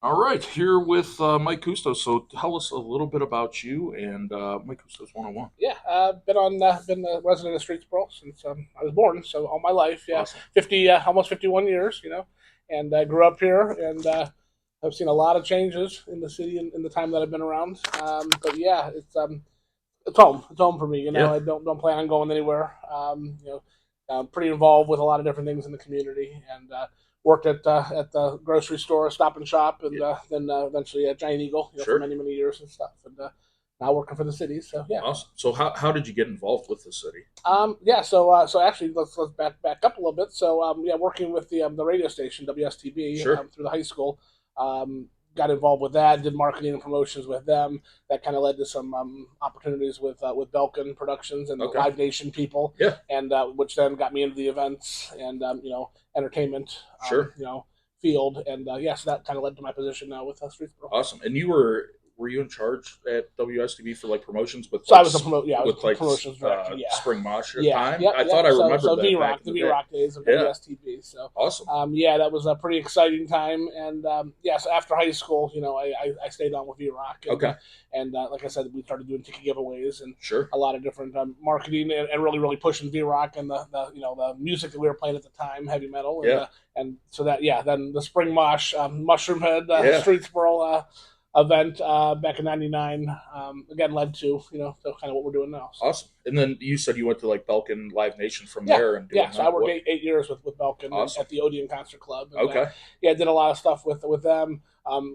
All right, here with Mike Kuhstos. So tell us a little bit about you and Mike Kuhstos 101. Yeah, been a resident of Streetsboro since I was born, so all my life. Yeah, Awesome. 50, almost 51 years, and I grew up here, and I've seen a lot of changes in the city in the time that I've been around. But yeah, it's home. It's home for me. Yeah, I don't plan on going anywhere. I'm pretty involved with a lot of different things in the community, and worked at the grocery store, Stop and Shop, and yeah, then eventually at Giant Eagle, for sure. many years and stuff, and now working for the city. So yeah. Awesome. So how did you get involved with the city? Yeah, so actually, let's back up a little bit. So yeah, working with the radio station WSTB Sure. through the high school, got involved with that. Did marketing and promotions with them. That kind of led to some opportunities with Belkin Productions and the Okay. Live Nation people, Yeah, and which then got me into the events and entertainment sure. field. And yeah, so that kind of led to my position now with Streetsboro. Awesome. And were you in charge at WSTB for like promotions with So I was a I was with a promotions director. Yeah, Spring Mosh at the yeah, time? yep, I yep. thought I remembered So that V back Rock, in the the V day. Rock days of Yeah. WSTV. So Awesome. yeah, that was a pretty exciting time. And yeah, so after high school, I stayed on with V Rock, Okay. and like I said, we started doing ticket giveaways and Sure. a lot of different marketing and really pushing V Rock and the the music that we were playing at the time, heavy metal, Yeah. and so that yeah, then the Spring Mosh, Mushroom Head, Yeah. Streetsboro. Event back in '99 again led to to kind of what we're doing now. So. Awesome. And then you said you went to like Belkin Live Nation from Yeah, there and doing yeah. So I that. worked What? eight years with Belkin Awesome. at the Odeon Concert Club. And, Okay. yeah, I did a lot of stuff with them.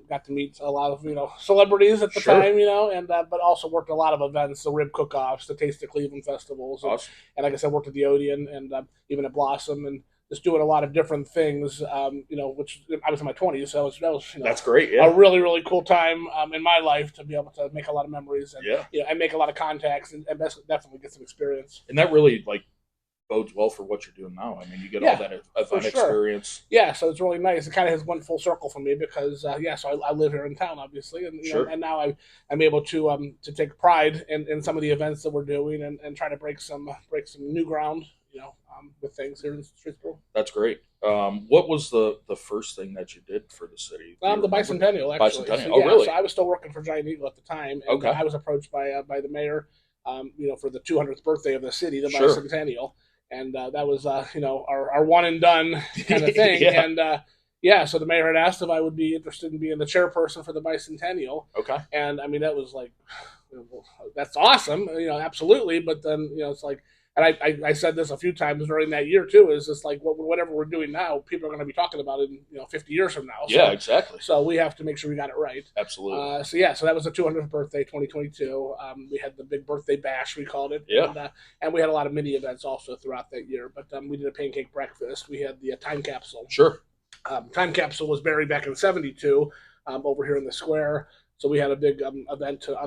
Got to meet a lot of celebrities at the Sure. time, and but also worked a lot of events, the Rib Cook-Offs, the Taste of Cleveland festivals, Awesome. and like I said, worked at the Odeon and even at Blossom and just doing a lot of different things. Which I was in my 20s, so that was That's great. a Yeah. really cool time in my life to be able to make a lot of memories and Yeah. and make a lot of contacts and definitely get some experience. And that really like bodes well for what you're doing now. I mean, you get all Yeah, that for event sure. experience. Yeah, so it's really nice. It kind of has went full circle for me because yeah, so I live here in town, obviously, and Sure. and now I'm able to take pride in some of the events that we're doing and try to break some new ground, with things here in Streetsboro. That's great. What was the first thing that you did for the city? Do you The remember? Bicentennial, actually. Bicentennial. So Oh, yeah, really? so I was still working for Giant Eagle at the time, and Okay. I was approached by the mayor, for the 200th birthday of the city, the Sure. Bicentennial, and that was our one and done kind of thing, Yeah. and yeah, so the mayor had asked if I would be interested in being the chairperson for the Bicentennial, Okay. and I mean that was like, that's awesome, absolutely, but then it's like. And I said this a few times during that year too. Is just like whatever we're doing now, people are going to be talking about it in 50 years from now. Yeah. So Exactly. we have to make sure we got it right. Absolutely. So yeah, so that was the 200th birthday, 2022. We had the big birthday bash, we called it, Yeah. and we had a lot of mini events also throughout that year. But we did a pancake breakfast. We had the time capsule. Sure. Time capsule was buried back in '72 over here in the square. So we had a big event to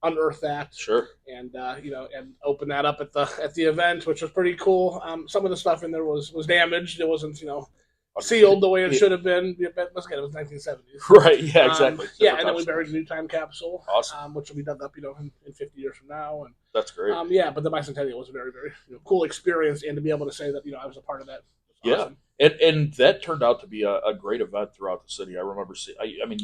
unearth that Sure. and and open that up at the event, which was pretty cool. Some of the stuff in there was damaged. It wasn't sealed the way it should have been. But once again, it was 1970s. Right. Yeah. Exactly. Yeah, and then we buried a new time capsule, Awesome. which will be dug up, in 50 years from now. And That's great. yeah, but the Bicentennial was a very, very cool experience, and to be able to say that I was a part of that. Was Yeah. awesome. And that turned out to be a great event throughout the city. I remember seeing. I mean,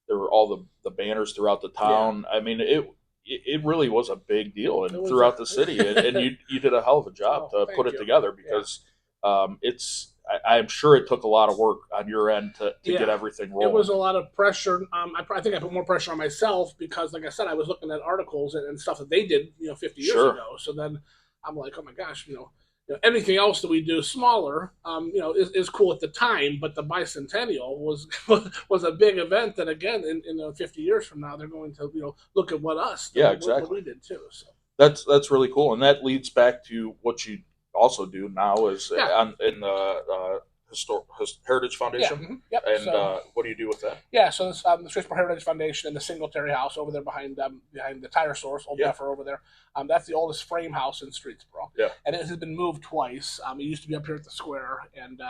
there were all the banners throughout the town. I mean, it really was a big deal and throughout the city, and you did a hell of a job to put it together because I'm sure it took a lot of work on your end to get everything rolling. It was a lot of pressure. I think I put more pressure on myself because, like I said, I was looking at articles and stuff that they did, 50 years ago. So then I'm like, oh my gosh, anything else that we do smaller, is cool at the time. But the Bicentennial was a big event that, again, in 50 years from now, they're going to look at exactly. what we did too. So That's really cool, and that leads back to what you also do now is in the Heritage Foundation. Yeah, yep. And what do you do with that? Yeah, so it's the Streetsboro Heritage Foundation and the Singletary House over there behind the tire source, Old Duffer over there. That's the oldest frame house in Streetsboro. Yeah. And it has been moved twice. It used to be up here at the square, and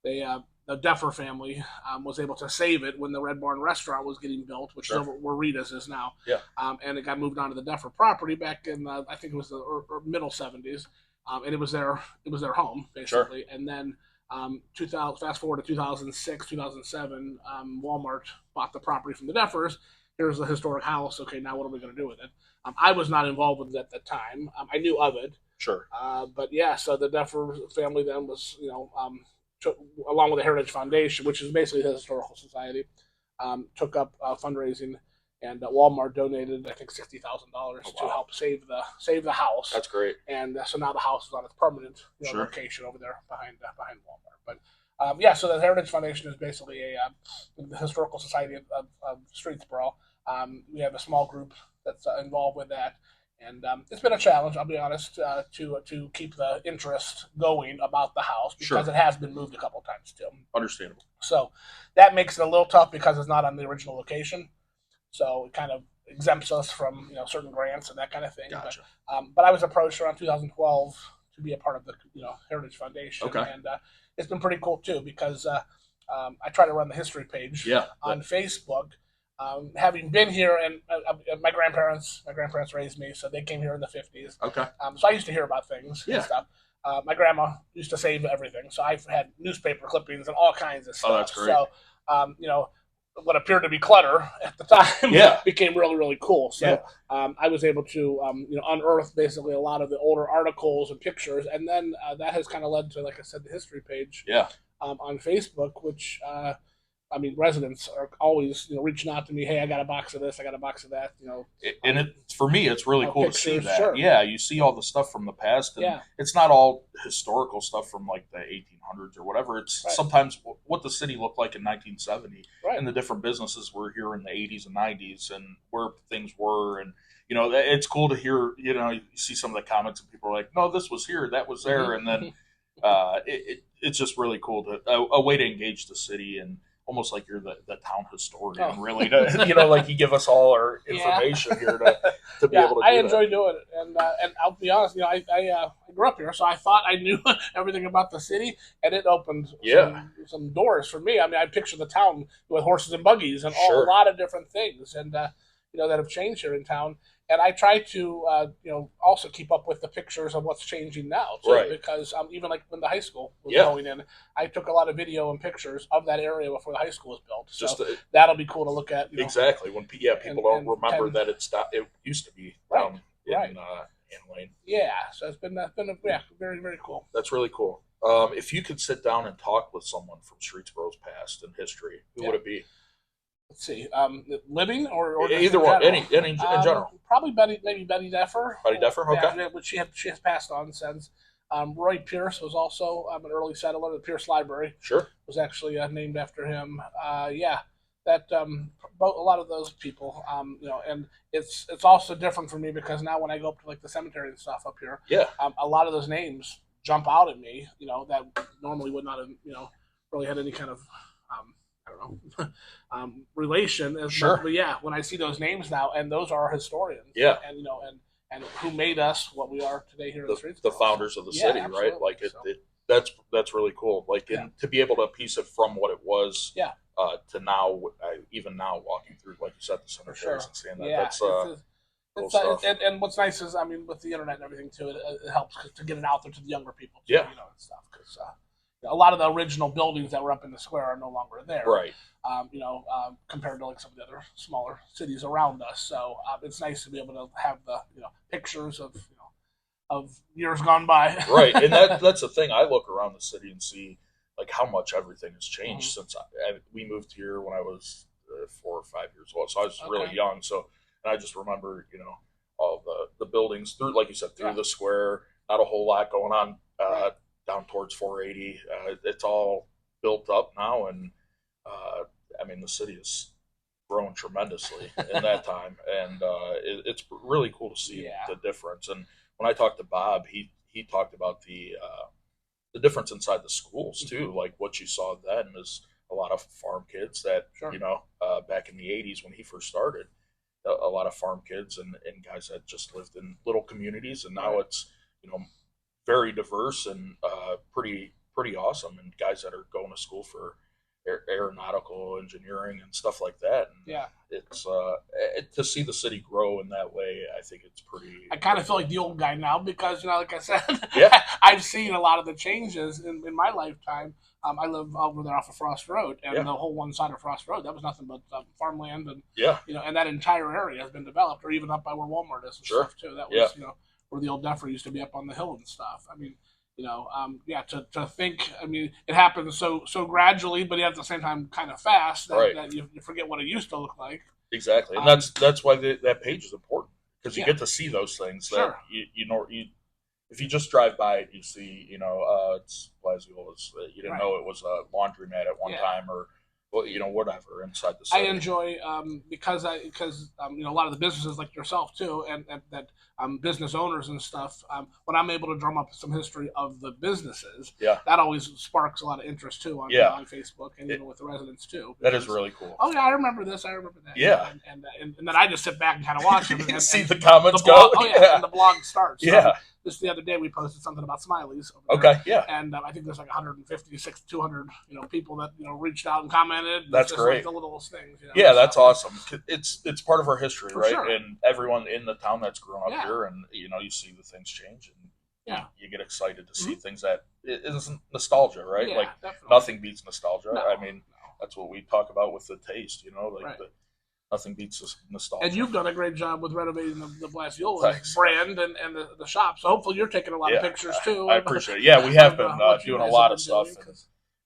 the Duffer family was able to save it when the Red Barn restaurant was getting built, which is over where Rita's is now. Yeah. And it got moved onto the Duffer property back in I think it was the middle '70s, and it was their home basically, and then. Fast forward to 2006, 2007, Walmart bought the property from the Deffers. Here's the historic house. Okay, now what are we going to do with it? I was not involved with it at the time. I knew of it. Sure. But yeah, so the Deffer family then was, took, along with the Heritage Foundation, which is basically the Historical Society, took up fundraising, and Walmart donated, I think, $60,000 to help save the house. That's great. And so now the house is on its permanent Sure. location over there behind Walmart. But yeah, so the Heritage Foundation is basically the Historical Society of Streetsboro. We have a small group that's involved with that, and it's been a challenge. I'll be honest, to keep the interest going about the house because Sure. it has been moved a couple of times too. Understandable. So that makes it a little tough because it's not on the original location. So it kind of exempts us from certain grants and that kind of thing. Gotcha. But I was approached around 2012 to be a part of the Heritage Foundation, Okay. and it's been pretty cool too because I try to run the history page on Facebook. Having been here, and my grandparents raised me, so they came here in the 50s. Okay. So I used to hear about things and stuff. My grandma used to save everything, so I've had newspaper clippings and all kinds of stuff. Oh, that's great. So, what appeared to be clutter at the time became really, really cool. So I was able to, unearth basically a lot of the older articles and pictures, and then that has kind of led to, like I said, the history page on Facebook, which residents are always reaching out to me. Hey, I got a box of this. I got a box of that. And for me, it's really cool to see that. Sure. Yeah, you see all the stuff from the past, and it's not all historical stuff from like the 1800s or whatever. It's sometimes what the city looked like in 1970, and the different businesses were here in the 80s and 90s, and where things were, and it's cool to hear. You see some of the comments, and people are like, "No, this was here, that was there," and then it's just really cool to a way to engage the city and. Almost like you're the town historian, really. Like you give us all our information here to be able to do I enjoy doing it. And I'll be honest, I grew up here, so I thought I knew everything about the city, and it opened some doors for me. I picture the town with horses and buggies and a lot of different things, and that have changed here in town. And I try to, also keep up with the pictures of what's changing now, too, because even like when the high school was going in, I took a lot of video and pictures of that area before the high school was built. So that'll be cool to look at. Exactly. When people don't remember that it used to be down in Ann Lane. Yeah. So it's been very, very cool. That's really cool. If you could sit down and talk with someone from Streetsboro's past and history, who would it be? Let's see, living or either one, any in general. Probably maybe Betty Deffer. Betty Deffer, okay. Which she has passed on since. Roy Pierce was also an early settler. The Pierce Library was actually named after him. That a lot of those people, and it's also different for me because now when I go up to like the cemetery and stuff up here, a lot of those names jump out at me. That normally would not have really had any kind of I don't know, relation. But yeah, when I see those names now, and those are our historians. Yeah. And who made us what we are today here in the streets. The founders of the city, absolutely. Right? Like that's really cool. Like to be able to piece it from what it was to now, even now walking through, like you said, the cemeteries and seeing that. That's cool stuff. And what's nice is, with the internet and everything too, it helps to get it out there to the younger people too, and stuff. Because a lot of the original buildings that were up in the square are no longer there. Right. Compared to like some of the other smaller cities around us. So it's nice to be able to have the pictures of years gone by. Right, and that's the thing. I look around the city and see like how much everything has changed since we moved here when I was 4 or 5 years old. So I was really young. So and I just remember all the buildings through, like you said, through the square. Not a whole lot going on. Down towards 480, it's all built up now, and the city has grown tremendously in that time, and it's really cool to see the difference. And when I talked to Bob, he talked about the difference inside the schools too. Like what you saw then is a lot of farm kids that back in the 80s when he first started, a lot of farm kids and guys that just lived in little communities, and now it's very diverse and pretty awesome, and guys that are going to school for aeronautical engineering and stuff like that. And yeah, it's to see the city grow in that way. I think it's pretty. I kind of feel like the old guy now because, like I said, Yeah. I've seen a lot of the changes in my lifetime. I live over there off of Frost Road, and the whole one side of Frost Road, that was nothing but farmland, and and that entire area has been developed, or even up by where Walmart is and stuff too. That was where the old Duffer used to be up on the hill and stuff. I mean, to think, I mean, it happens so gradually, but at the same time kind of fast that you forget what it used to look like. Exactly, and that's why that page is important, because you get to see those things that you if you just drive by it, you see it's Blasiole. You didn't know it was a laundromat at one time, or whatever inside the city. I enjoy because a lot of the businesses like yourself too, and that business owners and stuff. When I'm able to drum up some history of the businesses, that always sparks a lot of interest too on Facebook and even with the residents too. That is really cool. Oh yeah, I remember this. I remember that. Yeah, and then I just sit back and kind of watch them and see the comments go. Oh yeah, and the blog starts. Yeah. Just the other day, we posted something about Smileys. Okay, yeah. And I think there's like 156, 200, people that reached out and commented. That's great. Like the littlest things. Yeah, that's awesome. It's part of our history, right? Sure. And everyone in the town that's grown up here, and you see the things change, and you get excited to see things that it isn't nostalgia, right? Yeah, like definitely. Nothing beats nostalgia. No, I mean, that's what we talk about with the taste, nothing beats nostalgia. And you've done a great job with renovating the Blasiole brand and the shop. So hopefully you're taking a lot of pictures too. I appreciate it. Yeah, we have been doing a lot of stuff.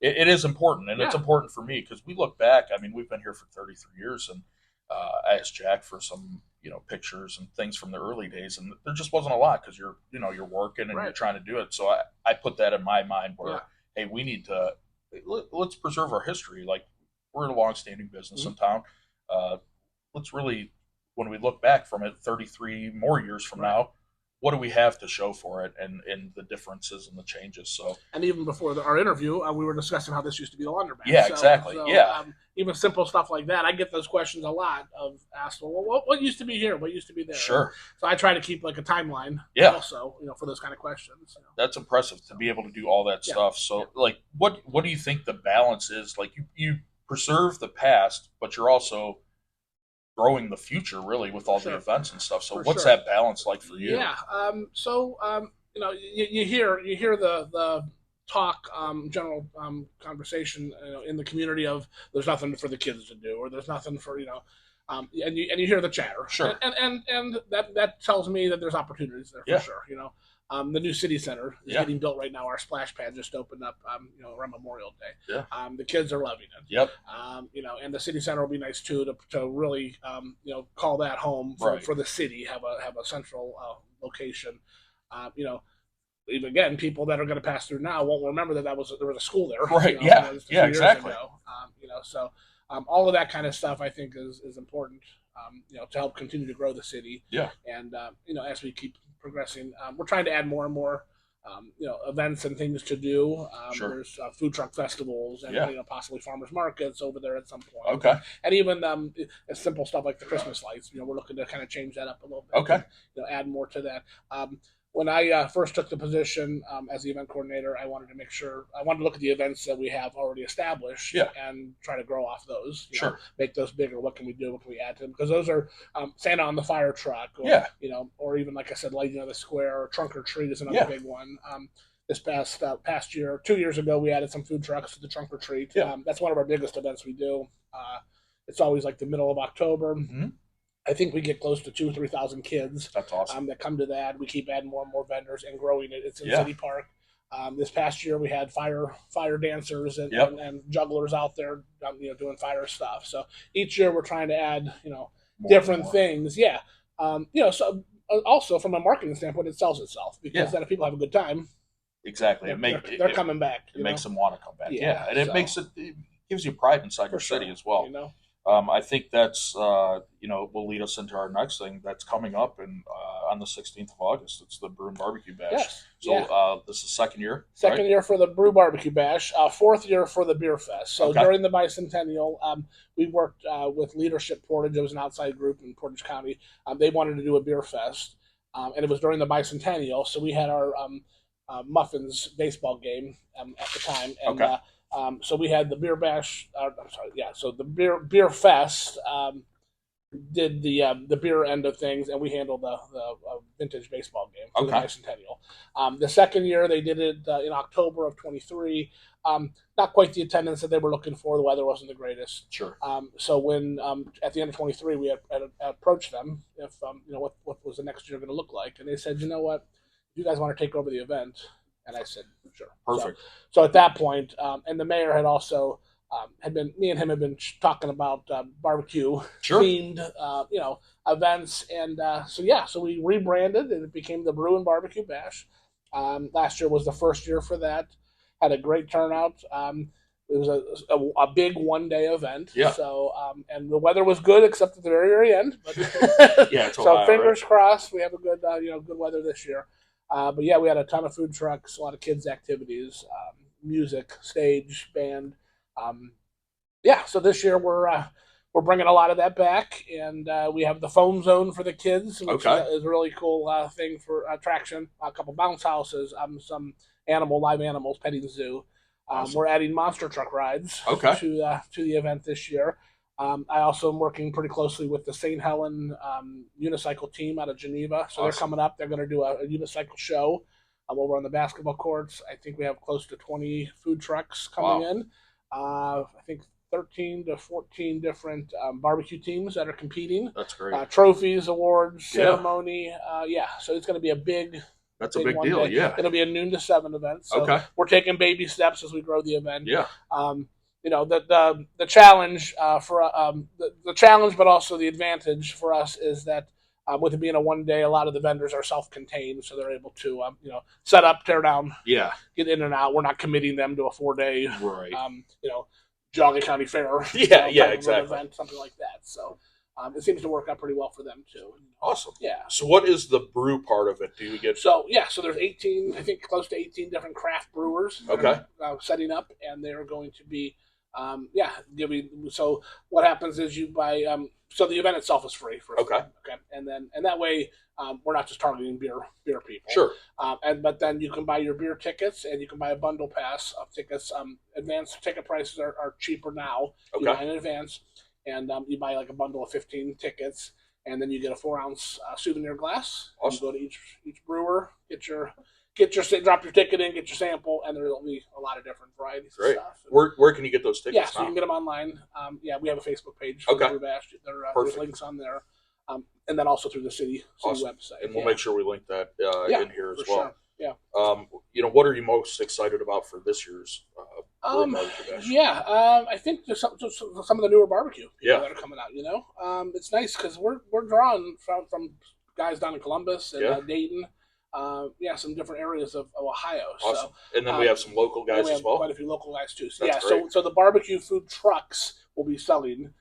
It is important, and it's important for me because we look back. I mean, we've been here for 33 years, and I asked Jack for some pictures and things from the early days, and there just wasn't a lot because you're working and you're trying to do it. So I put that in my mind where hey, we need to let's preserve our history. Like, we're a long-standing business in town. Let's really, when we look back from it 33 more years from now, what do we have to show for it, and the differences and the changes? So, and even before our interview, we were discussing how this used to be the laundromat. Yeah, exactly. Even simple stuff like that, I get those questions a lot of asked, well, what used to be here? What used to be there? Sure. So I try to keep like a timeline. Yeah. Also, for those kind of questions. That's impressive to be able to do all that stuff. So, like, what do you think the balance is? Like, you preserve the past, but you're also growing the future really with all the events and stuff. So what's that balance like for you? Yeah. You hear the talk, general conversation in the community of there's nothing for the kids to do, or there's nothing for and you hear the chatter. Sure. And that tells me that there's opportunities there for sure. The new city center is getting built right now. Our splash pad just opened up, around Memorial Day. Yeah. The kids are loving it. Yep. And the city center will be nice too to really, call that home for the city. Have a central location. Even again, people that are going to pass through now won't remember that there was a school there. Right. Exactly. So all of that kind of stuff I think is important. To help continue to grow the city. Yeah. And as we keep progressing, we're trying to add more and more, events and things to do. There's food truck festivals and possibly farmers markets over there at some point. Okay. And even simple stuff like the Christmas lights. We're looking to kind of change that up a little bit. Okay. And, add more to that. When I first took the position as the event coordinator, I wanted to look at the events that we have already established and try to grow off those. Make those bigger. What can we do? What can we add to them? Because those are Santa on the fire truck, or or even like I said, lighting of the square, or trunk or treat is another big one. This past year, 2 years ago, we added some food trucks to the trunk or treat. That's one of our biggest events we do. It's always like the middle of October. Mm-hmm. I think we get close to 2,000 or 3,000 kids. That's awesome. That come to that. We keep adding more and more vendors and growing it. It's in City Park. This past year we had fire dancers and jugglers out there, doing fire stuff. So each year we're trying to add, different things. So also from a marketing standpoint, it sells itself because then if people have a good time, exactly, they're coming back. It makes them want to come back. And it gives you pride inside your city as well. I think that's will lead us into our next thing that's coming up on the 16th of August. It's the Brew and Barbecue Bash. Yes. So this is second year. Second year for the Brew Barbecue Bash. Fourth year for the Beer Fest. So during the Bicentennial, we worked with Leadership Portage. It was an outside group in Portage County. They wanted to do a beer fest, and it was during the Bicentennial. So we had our Muffins baseball game at the time, and So we had the beer bash. I'm sorry, yeah. So the beer fest did the beer end of things, and we handled the vintage baseball game for the Bicentennial. The second year they did it in October of 23. Not quite the attendance that they were looking for. The weather wasn't the greatest. Sure. So when at the end of 23 we had approached them if what was the next year going to look like, and they said, you know what, you guys want to take over the event, and I said sure. Perfect. So at that point, and the mayor had also. Me and him had been talking about barbecue themed, events, and so we rebranded and it became the Brew and Barbecue Bash. Last year was the first year for that. Had a great turnout. It was a big 1 day event. Yeah. So and the weather was good except at the very very end. But yeah. So Ohio, fingers crossed we have a good good weather this year. But yeah, we had a ton of food trucks, a lot of kids activities, music, stage, band. So this year we're bringing a lot of that back, and we have the foam zone for the kids, which is a really cool thing for attraction. A couple bounce houses, some live animals, petting zoo. We're adding monster truck rides to the event this year. I also am working pretty closely with the St. Helen unicycle team out of Geneva, so they're coming up. They're going to do a unicycle show over on the basketball courts. I think we have close to 20 food trucks coming in. I think 13 to 14 different barbecue teams that are competing. That's great. Trophies, awards, ceremony. So it's going to be a big. That's a big deal. Day. Yeah, it'll be a noon to 7 event. So we're taking baby steps as we grow the event. Yeah. The challenge the challenge, but also the advantage for us is that. With it being a 1 day, a lot of the vendors are self-contained, so they're able to, set up, tear down, get in and out. We're not committing them to a 4 day, Jogging County Fair, exactly, event, something like that. So it seems to work out pretty well for them too. Awesome. Yeah. So what is the brew part of it? Do you get? So there's 18, I think close to 18 different craft brewers. Setting up, and they're going to be, So what happens is you buy. So the event itself is free for and that way we're not just targeting beer people. Sure. But then you can buy your beer tickets, and you can buy a bundle pass of tickets. Advanced ticket prices are cheaper now. You buy in advance, and you buy like a bundle of 15 tickets, and then you get a 4-ounce souvenir glass. Awesome. You go to each brewer, drop your ticket in, get your sample, and there'll be a lot of different varieties of stuff. Where can you get those tickets? So you can get them online. We have a Facebook page for the Brew Bash. There's links on there. And then also through the city website. And we'll make sure we link that in here as well. Sure. Yeah. What are you most excited about for this year's Barbecue Bash? I think there's some of the newer barbecue that are coming out. It's nice because we're drawing from guys down in Columbus and Dayton. Some different areas of Ohio. Awesome. So, and then we have some local guys as well. Quite a few local guys too. So the barbecue food trucks will be selling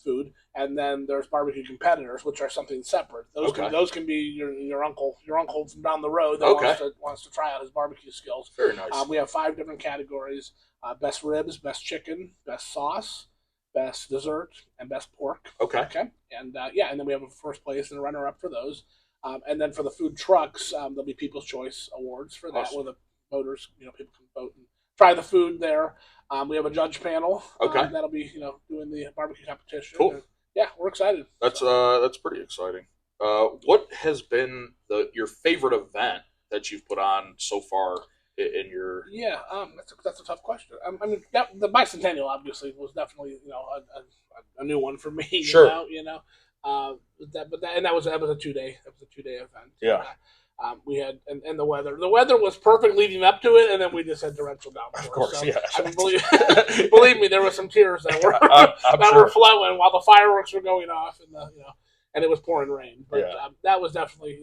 food, and then there's barbecue competitors, which are something separate. Those can be your uncle from down the road that wants to try out his barbecue skills. Very nice. We have 5 different categories: best ribs, best chicken, best sauce, best dessert, and best pork. And then we have a first place and a runner up for those. And then for the food trucks, there'll be People's Choice Awards for that, where the voters, people can vote and try the food there. We have a judge panel that'll be, doing the barbecue competition. Cool. And, we're excited. That's pretty exciting. What has been your favorite event that you've put on so far in your? That's a tough question. The Bicentennial obviously was definitely a new one for me. Sure. That was a 2-day. That was a 2-day event. Yeah. We had and the weather. The weather was perfect leading up to it, and then we just had torrential downpours. Of course, believe me, there were some tears that were flowing while the fireworks were going off, and it was pouring rain. But that was definitely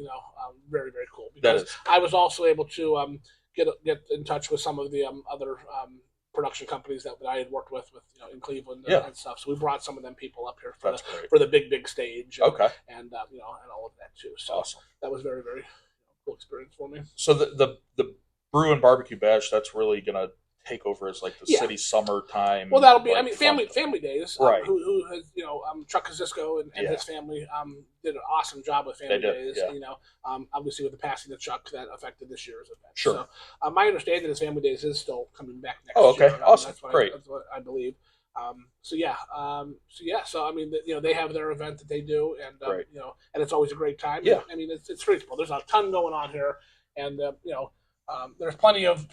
very very cool, because I was also able to get in touch with some of the other production companies that I had worked with in Cleveland and stuff. So we brought some of them people up here for the big stage. And all of that too. So that was very very cool experience for me. So the Brew and Barbecue Bash, that's really going to take over as like the Yeah. city summertime. Well, that'll be. like, I mean, family days. Right. Who has Chuck Kuhstos and Yeah. his family did an awesome job with family They did, days. yeah. You know, obviously with the passing of Chuck, that affected this year's event. Sure. So, my understanding is family days is still coming back next Oh, okay. year. Awesome. That's Great. that's what I believe. So I mean, they have their event that they do, and Great. and it's always a great time. Yeah. I mean, it's Streetsboro. There's a ton going on here, and there's plenty of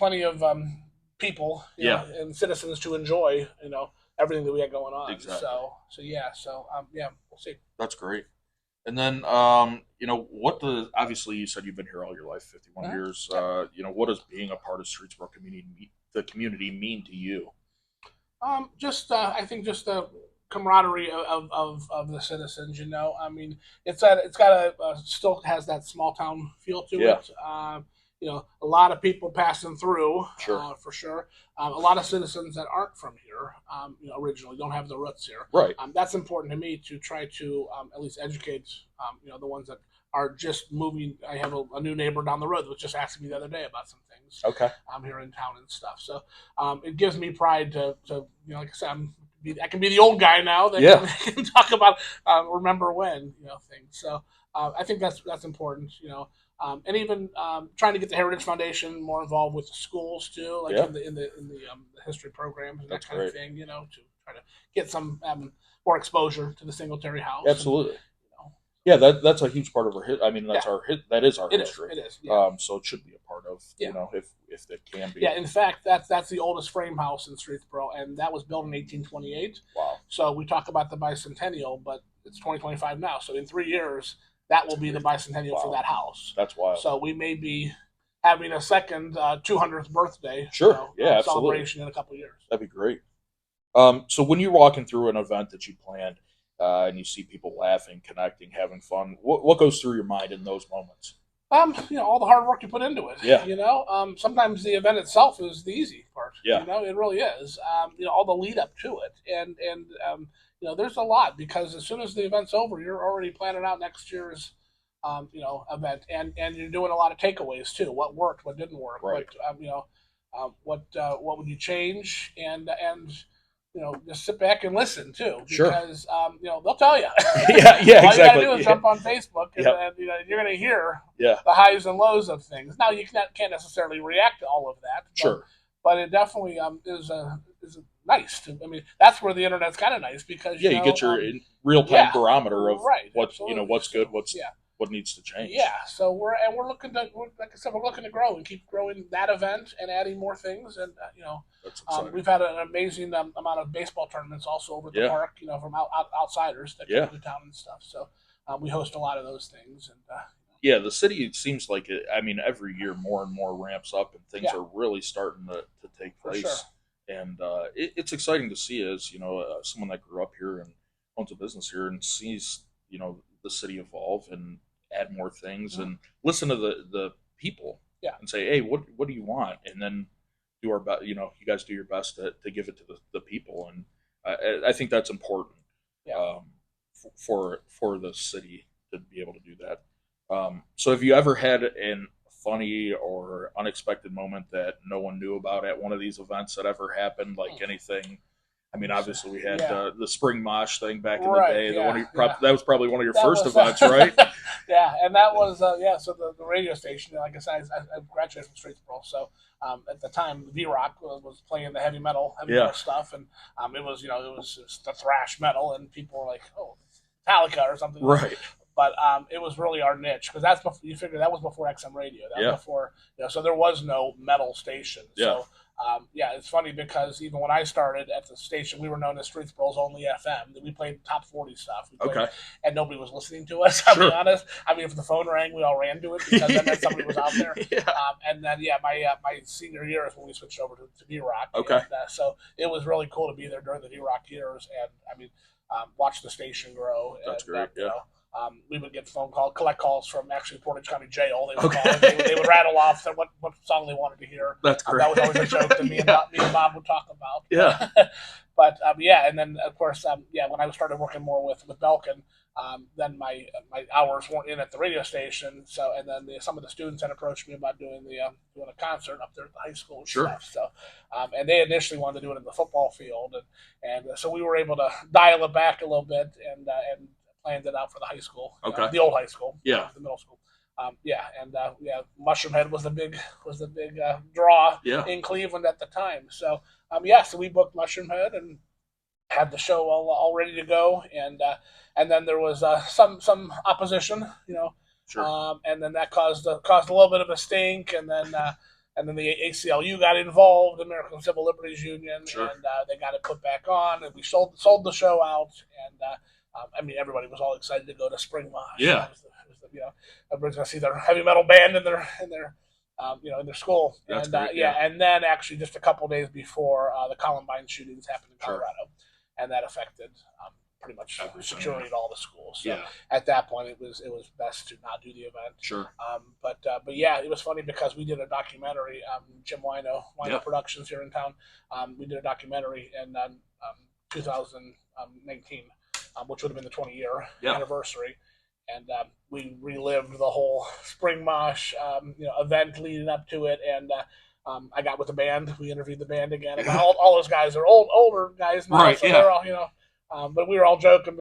people, Yeah. and citizens to enjoy, everything that we got going on. Exactly. We'll see. That's great. And then, obviously you said you've been here all your life, 51 years. What does being a part of Streetsboro the community mean to you? I think just the camaraderie of the citizens. I mean, still has that small town feel to it. A lot of people passing through, Sure. for sure. A lot of citizens that aren't from here, originally don't have the roots here. Right. That's important to me to try to at least educate, the ones that are just moving. I have a new neighbor down the road that was just asking me the other day about some things. Okay. Here in town and stuff. So it gives me pride to like I said, I can be the old guy now that can talk about remember when things. So I think that's important. And even trying to get the Heritage Foundation more involved with the schools too, like in the history programs and that kind of thing. To try to get some more exposure to the Singletary House. Absolutely. Yeah, that's a huge part of our I mean, that is our history. It is. Yeah. So it should be a part of if it can be. Yeah, in fact, that's the oldest frame house in Streetsboro, and that was built in 1828. Wow. So we talk about the Bicentennial, but it's 2025 now. So in 3 years, that will be the Bicentennial for that house. That's wild. So we may be having a second 200th birthday celebration in a couple of years. That'd be great. So when you're walking through an event that you planned, and you see people laughing, connecting, having fun, what goes through your mind in those moments? All the hard work you put into it. Yeah. Sometimes the event itself is the easy part. Yeah. It really is. All the lead up to it, and there's a lot because as soon as the event's over, you're already planning out next year's, event, and you're doing a lot of takeaways too. What worked, what didn't work. Right. What would you change, and just sit back and listen too, Sure. because they'll tell you. Yeah, All you exactly. gotta do is jump on Facebook, and you're gonna hear the highs and lows of things. Now you can't necessarily react to all of that. Sure. But it definitely is nice. I mean, that's where the internet's kind of nice because you get your real time barometer of what's good, what needs to change. Yeah, so we're looking to, like I said, we're looking to grow and keep growing that event and adding more things. And we've had an amazing amount of baseball tournaments also over at the park. From outsiders that come to town and stuff. So we host a lot of those things. And the city, it seems like it. I mean, every year more and more ramps up, and things are really starting to take place. For sure. And it's exciting to see as someone that grew up here and owns a business here and sees the city evolve and add more things and listen to the people and say, hey, what do you want? And then do our best. You guys do your best to give it to the people, and I think that's important for the city to be able to do that. So have you ever had an funny or unexpected moment that no one knew about at one of these events that ever happened? Like anything? I mean, obviously we had the Spring Mosh thing back in the day. That was probably one of your first events, right? And that was So the radio station, like I said, I graduated from Streetsboro, so at the time V-Rock was playing the heavy metal stuff, and it was the thrash metal, and people were like, oh, Metallica or something, right? But it was really our niche because that's before, you figure that was before XM radio. That was before, so there was no metal station. So it's funny because even when I started at the station, we were known as Streetsboro's only FM. We played top 40 stuff. And nobody was listening to us. I'll be honest. I mean, if the phone rang, we all ran to it because then somebody was out there. And then my senior year is when we switched over to V-Rock. Okay. And, so it was really cool to be there during the V-Rock years, and I mean, watch the station grow. That's and, great. We would get collect calls from actually Portage County Jail. They would call, they would rattle off what song they wanted to hear. That's great. That was always a joke that me and Bob would talk about. Yeah. But yeah, and then of course, when I started working more with Belkin, then my hours weren't in at the radio station. So and then some of the students had approached me about doing doing a concert up there at the high school and Sure. stuff. So and they initially wanted to do it in the football field, and so we were able to dial it back a little bit and planned it out for the high school, Okay. the old high school, Yeah. the middle school. Mushroom Head was the big draw Yeah. in Cleveland at the time. So so we booked Mushroom Head and had the show all ready to go, and then there was some opposition, Sure. and then that caused a little bit of a stink, and then the ACLU got involved, American Civil Liberties Union, Sure. and they got it put back on, and we sold the show out, and everybody was all excited to go to Spring Mosh. Yeah. Everybody's gonna see their heavy metal band in their in their school. That's And great, yeah. and then actually just a couple days before the Columbine shootings happened in Sure. Colorado, and that affected pretty much security at all the schools. So Yeah. at that point, it was best to not do the event. Sure. But yeah, it was funny because we did a documentary. Jim Wino Yep. Productions here in town. We did a documentary in 2019, which would have been the 20-year Yeah. anniversary. And we relived the whole Spring Mosh, event leading up to it, and I got with the band. We interviewed the band again. And all those guys are older guys now, Right, so yeah. they're all but we were all joking